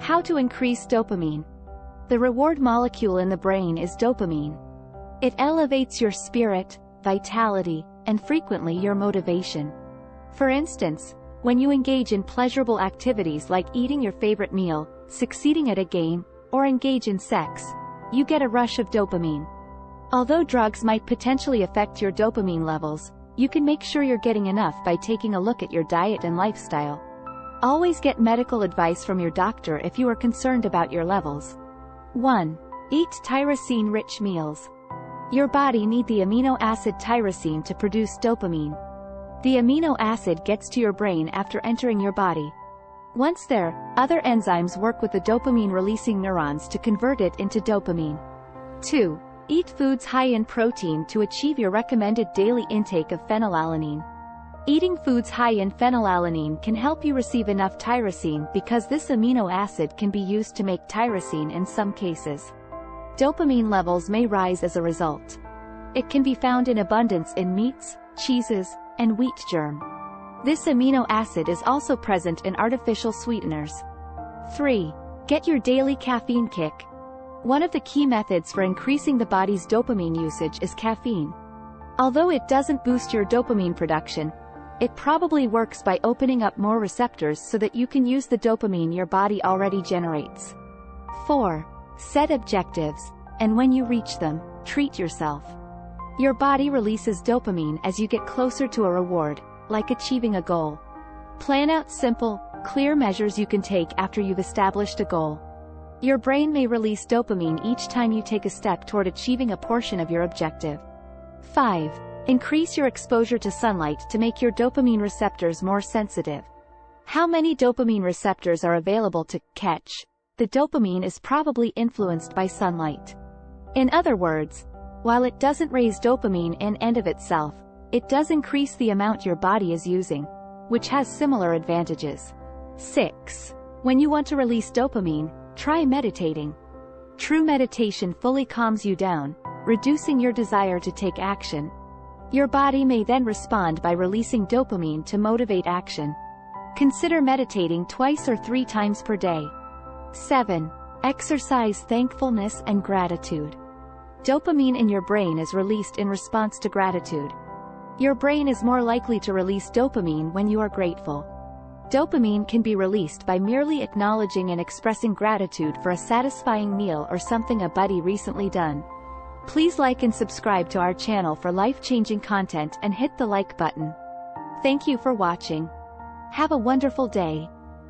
How to increase dopamine. The reward molecule in the brain is dopamine. It elevates your spirit, vitality, and frequently your motivation. For instance, when you engage in pleasurable activities like eating your favorite meal, succeeding at a game, or engage in sex, you get a rush of dopamine. Although drugs might potentially affect your dopamine levels, you can make sure you're getting enough by taking a look at your diet and lifestyle. Always get medical advice from your doctor if you are concerned about your levels. 1. Eat tyrosine-rich meals. Your body needs the amino acid tyrosine to produce dopamine. The amino acid gets to your brain after entering your body. Once there, other enzymes work with the dopamine-releasing neurons to convert it into dopamine. 2. Eat foods high in protein to achieve your recommended daily intake of phenylalanine. Eating foods high in phenylalanine can help you receive enough tyrosine because this amino acid can be used to make tyrosine in some cases. Dopamine levels may rise as a result. It can be found in abundance in meats, cheeses, and wheat germ. This amino acid is also present in artificial sweeteners. 3. Get your daily caffeine kick. One of the key methods for increasing the body's dopamine usage is caffeine. Although it doesn't boost your dopamine production, it probably works by opening up more receptors so that you can use the dopamine your body already generates. 4. Set objectives, and when you reach them, treat yourself. Your body releases dopamine as you get closer to a reward, like achieving a goal. Plan out simple, clear measures you can take after you've established a goal. Your brain may release dopamine each time you take a step toward achieving a portion of your objective. 5. Increase your exposure to sunlight to make your dopamine receptors more sensitive. How many dopamine receptors are available to catch the dopamine is probably influenced by sunlight. In other words, while it doesn't raise dopamine in and of itself, it does increase the amount your body is using, which has similar advantages. 6. When you want to release dopamine, try meditating. True meditation fully calms you down, reducing your desire to take action. Your body may then respond by releasing dopamine to motivate action. Consider meditating 2 or 3 times per day. 7. Exercise thankfulness and gratitude. Dopamine in your brain is released in response to gratitude. Your brain is more likely to release dopamine when you are grateful. Dopamine can be released by merely acknowledging and expressing gratitude for a satisfying meal or something a buddy recently done. Please like and subscribe to our channel for life-changing content and hit the like button. Thank you for watching. Have a wonderful day.